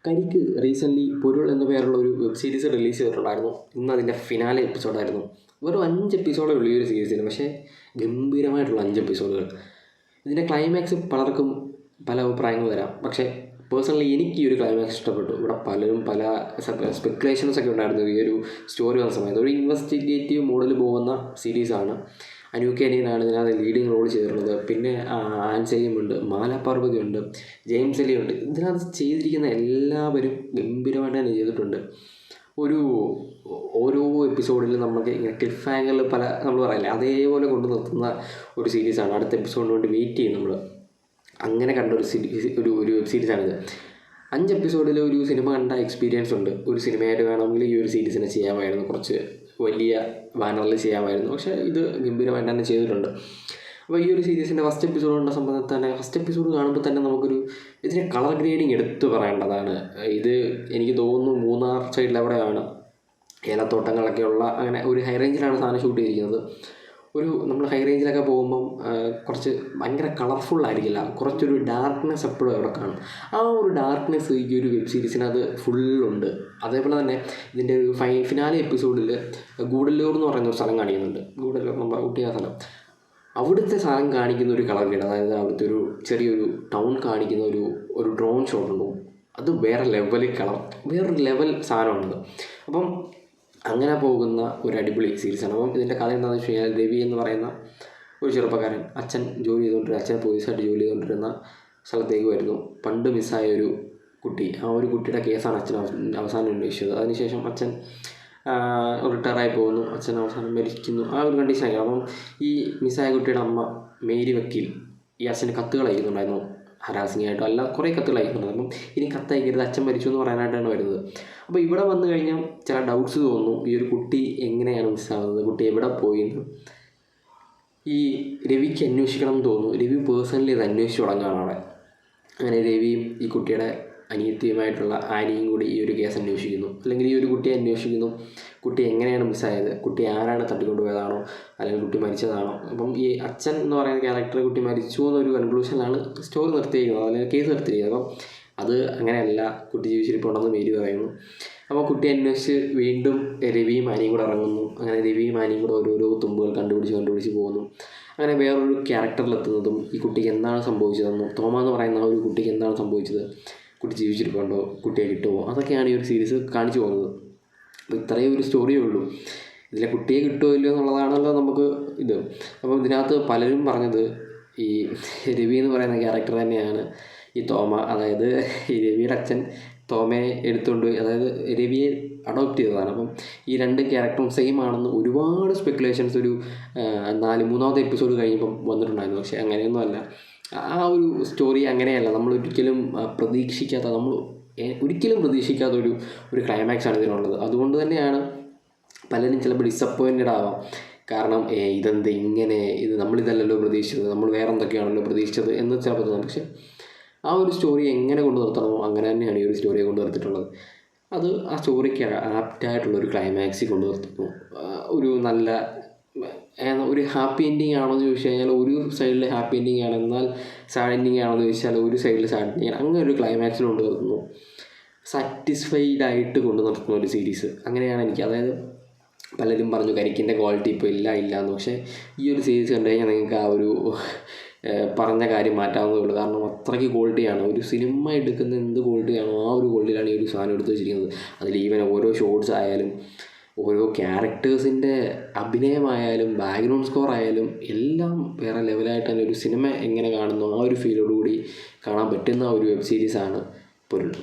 കരിക്ക് റീസെൻ്റ്ലി പൊരുൾ എന്ന പേരുള്ള ഒരു വെബ് സീരീസ് റിലീസ് ചെയ്തിട്ടുണ്ടായിരുന്നു. ഇന്ന് അതിൻ്റെ ഫിനാലെ എപ്പിസോഡായിരുന്നു. വെറും 5 എപ്പിസോഡേ ഉള്ളൂ ഈ ഒരു സീരീസിന്, പക്ഷേ ഗംഭീരമായിട്ടുള്ള 5 എപ്പിസോഡുകൾ. ഇതിൻ്റെ ക്ലൈമാക്സ് പലർക്കും പല അഭിപ്രായങ്ങൾ വരാം, പക്ഷേ പേഴ്സണലി എനിക്ക് ഈ ഒരു ക്ലൈമാക്സ് ഇഷ്ടപ്പെട്ടു. ഇവിടെ പലരും പല സ്പെക്കുലേഷൻസ് ഒക്കെ ഉണ്ടായിരുന്നു ഈ ഒരു സ്റ്റോറി വന്ന സമയത്ത്. ഒരു ഇൻവെസ്റ്റിഗേറ്റീവ് മോഡിൽ പോകുന്ന സീരീസാണ്. അനൂപ് അനിയനാണ് ഇതിനകത്ത് ലീഡിങ് റോൾ ചെയ്തിട്ടുള്ളത്. പിന്നെ ആൻസയും ഉണ്ട്, മാല പാർവതി ഉണ്ട്, ജെയിംസ് എലി ഉണ്ട്. ഇതിനകത്ത് ചെയ്തിരിക്കുന്ന എല്ലാവരും ഗംഭീരമായിട്ട് തന്നെ ചെയ്തിട്ടുണ്ട്. ഓരോ എപ്പിസോഡിലും നമുക്ക് ഇങ്ങനെ ക്ലിഫ് ഹാങ്ങറിൽ പല നമ്മൾ പറയില്ലേ, അതേപോലെ കൊണ്ട് നിർത്തുന്ന ഒരു സീരീസാണ്. അടുത്ത എപ്പിസോഡിന് വേണ്ടി വെയിറ്റ് ചെയ്യും നമ്മൾ. അങ്ങനെ കണ്ട ഒരു വെബ് സീരീസാണിത്. 5 എപ്പിസോഡിൽ ഒരു സിനിമ കണ്ട എക്സ്പീരിയൻസ് ഉണ്ട്. ഒരു സിനിമയായിട്ട് വേണമെങ്കിൽ ഈ ഒരു സീരീസിനെ ചെയ്യാമായിരുന്നു, കുറച്ച് വലിയ ബാനറിൽ ചെയ്യാമായിരുന്നു. പക്ഷേ ഇത് ഗംഭീരമായിട്ട് തന്നെ ചെയ്തിട്ടുണ്ട്. അപ്പോൾ ഈ ഒരു സീരീസിൻ്റെ ഫസ്റ്റ് എപ്പിസോഡ് കണ്ട സംബന്ധത്തിൽ തന്നെ ഫസ്റ്റ് എപ്പിസോഡ് കാണുമ്പോൾ തന്നെ നമുക്കൊരു ഇതിൻ്റെ കളർ ഗ്രേഡിങ് എടുത്തു പറയേണ്ടതാണ്. ഇത് എനിക്ക് തോന്നുന്നു മൂന്നാർ സൈഡിൽ എവിടെയാണ് ഏലത്തോട്ടങ്ങളൊക്കെ ഉള്ള അങ്ങനെ ഒരു ഹൈ റേഞ്ചിലാണ് സാധനം ഷൂട്ട് ചെയ്തിരിക്കുന്നത്. നമ്മൾ ഹൈ റേഞ്ചിലൊക്കെ പോകുമ്പം കുറച്ച് ഭയങ്കര കളർഫുള്ളായിരിക്കില്ല, കുറച്ചൊരു ഡാർക്ക്നെസ് എപ്പോഴും അവിടെ കാണും. ആ ഒരു ഡാർക്ക്നെസ് ഈ ഒരു വെബ് സീരീസിനത് ഫുള്ളുണ്ട്. അതേപോലെ തന്നെ ഇതിൻ്റെ ഒരു ഫിനാലെ എപ്പിസോഡിൽ ഗൂഡല്ലൂർ എന്ന് പറയുന്ന ഒരു സ്ഥലം കാണിക്കുന്നുണ്ട്. ഗൂഡല്ലൂർ നമ്മുടെ ഊട്ടിയ സ്ഥലം. അവിടുത്തെ സ്ഥലം കാണിക്കുന്ന ഒരു കളർ ഗ്രേഡ്, അതായത് അവിടുത്തെ ഒരു ചെറിയൊരു ടൗൺ കാണിക്കുന്ന ഒരു ഡ്രോൺ ഷോട്ട് ഉണ്ടാവും. അത് വേറൊരു ലെവൽ സാധനമാണത്. അപ്പം അങ്ങനെ പോകുന്ന ഒരു അടിപൊളി സീരീസാണ്. അപ്പം ഇതിൻ്റെ കഥ എന്താണെന്ന് വെച്ച് കഴിഞ്ഞാൽ, രവി എന്ന് പറയുന്ന ഒരു ചെറുപ്പക്കാരൻ അച്ഛൻ പോലീസായിട്ട് ജോലി ചെയ്തുകൊണ്ടിരുന്ന സ്ഥലത്തേക്ക് വരുന്നു. പണ്ട് മിസ്സായ ഒരു കുട്ടി, ആ ഒരു കുട്ടിയുടെ കേസാണ് അച്ഛൻ അവസാനം അന്വേഷിച്ചത്. അതിനുശേഷം അച്ഛൻ റിട്ടയറായി പോകുന്നു, അച്ഛൻ അവസാനം മരിക്കുന്നു. ആ ഒരു കണ്ടീഷനായി. അപ്പം ഈ മിസ്സായ കുട്ടിയുടെ അമ്മ മേരി വക്കീൽ ഈ അച്ഛന് കത്തുകൾ അയക്കുന്നുണ്ടായിരുന്നു, ഹരാസിങ് ആയിട്ടോ അല്ല കുറേ കത്തുകൾ അയക്കുന്നുണ്ട്. അപ്പം ഇനി കത്തയക്കരുത്, അച്ഛൻ മരിച്ചു എന്ന് പറയാനായിട്ടാണ് വരുന്നത്. അപ്പോൾ ഇവിടെ വന്നു കഴിഞ്ഞാൽ ചില ഡൗട്ട്സ് തോന്നും. ഈ ഒരു കുട്ടി എങ്ങനെയാണ് മിസ്സാകുന്നത്, കുട്ടി എവിടെ പോയിന്ന് ഈ രവിക്ക് അന്വേഷിക്കണം എന്ന് തോന്നുന്നു. രവി പേഴ്സണലി ഇത് അന്വേഷിച്ച് തുടങ്ങുകയാണ് അവിടെ. അങ്ങനെ രവിയും ഈ കുട്ടിയുടെ അനിയത്തിയുമായിട്ടുള്ള ആനിയും കൂടി ഈ ഒരു കേസ് അന്വേഷിക്കുന്നു, അല്ലെങ്കിൽ ഈ ഒരു കുട്ടിയെ അന്വേഷിക്കുന്നു. കുട്ടി എങ്ങനെയാണ് മിസ്സായത്, കുട്ടി ആരാണ് തട്ടിക്കൊണ്ടുപോയതാണോ അല്ലെങ്കിൽ കുട്ടി മരിച്ചതാണോ. അപ്പം ഈ അച്ഛൻ എന്ന് പറയുന്ന ക്യാരക്ടർ കുട്ടി മരിച്ചു എന്നൊരു കൺക്ലൂഷനിലാണ് സ്റ്റോറി നിർത്തിയിരിക്കുന്നത്, അല്ലെങ്കിൽ കേസ് നിർത്തിയിരിക്കുന്നത്. അപ്പം അത് അങ്ങനെയല്ല, കുട്ടി ജീവിച്ചിരിപ്പുണ്ടെന്ന് മേരി പറയുന്നു. അപ്പോൾ കുട്ടി അന്വേഷിച്ച് വീണ്ടും രവിയും ആനിയും കൂടെ ഇറങ്ങുന്നു. അങ്ങനെ രവിയും ആനിയും കൂടെ ഓരോരോ തുമ്പുകൾ കണ്ടുപിടിച്ച് പോകുന്നു. അങ്ങനെ വേറൊരു ക്യാരക്ടറിലെത്തുന്നതും ഈ കുട്ടിക്ക് എന്താണ് സംഭവിച്ചതെന്നും, തോമ എന്ന് പറയുന്ന ആ ഒരു കുട്ടിക്ക് എന്താണ് സംഭവിച്ചത്, കുട്ടി ജീവിച്ചിരിപ്പുണ്ടോ, കുട്ടിയെ കിട്ടുമോ, അതൊക്കെയാണ് ഈ ഒരു സീരീസ് കാണിച്ചു പോകുന്നത്. അപ്പോൾ ഇത്രയും ഒരു സ്റ്റോറിയേ ഉള്ളൂ. ഇതിലെ കുട്ടിയെ കിട്ടുമോ ഇല്ലയോ എന്നുള്ളതാണല്ലോ നമുക്ക് ഇത്. അപ്പോൾ ഇതിനകത്ത് പലരും പറഞ്ഞത് ഈ രവി എന്ന് പറയുന്ന ക്യാരക്ടർ തന്നെയാണ് ഈ തോമ. അതായത് ഈ രവിയുടെ അച്ഛൻ തോമയെ എടുത്തുകൊണ്ട്, അതായത് രവിയെ അഡോപ്റ്റ് ചെയ്തതാണ്. അപ്പം ഈ 2 ക്യാരക്ടറും സെയിം ആണെന്ന് ഒരുപാട് സ്പെക്കുലേഷൻസ് ഒരു 3-4 എപ്പിസോഡ് കഴിഞ്ഞപ്പം വന്നിട്ടുണ്ടായിരുന്നു. പക്ഷേ അങ്ങനെയൊന്നും അല്ല. ആ ഒരു സ്റ്റോറി അങ്ങനെയല്ല. നമ്മൾ ഒരിക്കലും പ്രതീക്ഷിക്കാത്ത ഒരു ക്ലൈമാക്സാണ് ഇതിനുള്ളത്. അതുകൊണ്ട് തന്നെയാണ് പലരും ചിലപ്പോൾ ഡിസപ്പോയിൻറ്റഡ് ആവാം. കാരണം ഇതെന്ത് ഇങ്ങനെ, നമ്മളിതല്ലല്ലോ പ്രതീക്ഷിച്ചത്, നമ്മൾ വേറെ എന്തൊക്കെയാണല്ലോ പ്രതീക്ഷിച്ചത് എന്ന് ചിലപ്പോൾ തോന്നും. പക്ഷേ ആ ഒരു സ്റ്റോറി എങ്ങനെ കൊണ്ടു നിർത്തണമോ അങ്ങനെ തന്നെയാണ് ഈ ഒരു സ്റ്റോറിയെ കൊണ്ടു നിർത്തിയിട്ടുള്ളത്. അത് ആ സ്റ്റോറിക്ക് ആപ്റ്റായിട്ടുള്ളൊരു ക്ലൈമാക്സിൽ കൊണ്ടു നിർത്തുന്നു. ഒരു ഹാപ്പി എൻഡിങ് ആണോ എന്ന് ചോദിച്ചു കഴിഞ്ഞാൽ ഒരു സൈഡിൽ ഹാപ്പി എൻഡിങ് ആണ്, എന്നാൽ സാഡ് എൻഡിങ് ആണോ എന്ന് ചോദിച്ചാൽ ഒരു സൈഡിൽ സാഡ് എൻഡിങ് ആണ്. അങ്ങനെ ഒരു ക്ലൈമാക്സിൽ കൊണ്ടു നിർത്തുന്നു, സാറ്റിസ്ഫൈഡ് ആയിട്ട് കൊണ്ടു നിർത്തുന്ന ഒരു സീരീസ്. അങ്ങനെയാണ് എനിക്ക്. അതായത് പലരും പറഞ്ഞു കരിക്കിൻ്റെ ക്വാളിറ്റി ഇപ്പോൾ ഇല്ലാന്ന്. പക്ഷേ ഈ ഒരു സീരീസ് കണ്ടു കഴിഞ്ഞാൽ നിങ്ങൾക്ക് ആ ഒരു പറഞ്ഞ കാര്യം മാറ്റാവുന്നതേ ഉള്ളൂ. കാരണം അത്രയ്ക്ക് ക്വാളിറ്റിയാണ്. ഒരു സിനിമ എടുക്കുന്ന എന്ത് ക്വാളിറ്റിയാണോ ആ ഒരു ക്വാളിറ്റിയിലാണ് ഈ ഒരു സാധനം എടുത്ത് വെച്ചിരിക്കുന്നത്. അതിൽ ഈവൻ ഓരോ ഷോട്ട്സ് ആയാലും, ഓരോ ക്യാരക്ടേഴ്സിൻ്റെ അഭിനയമായാലും, ബാക്ക്ഗ്രൗണ്ട് സ്കോർ ആയാലും എല്ലാം വേറെ ലെവലായിട്ട് തന്നെ ഒരു സിനിമ എങ്ങനെ കാണുന്നു ആ ഒരു ഫീലോടുകൂടി കാണാൻ പറ്റുന്ന ഒരു വെബ് സീരീസാണ് പൊരുൾ.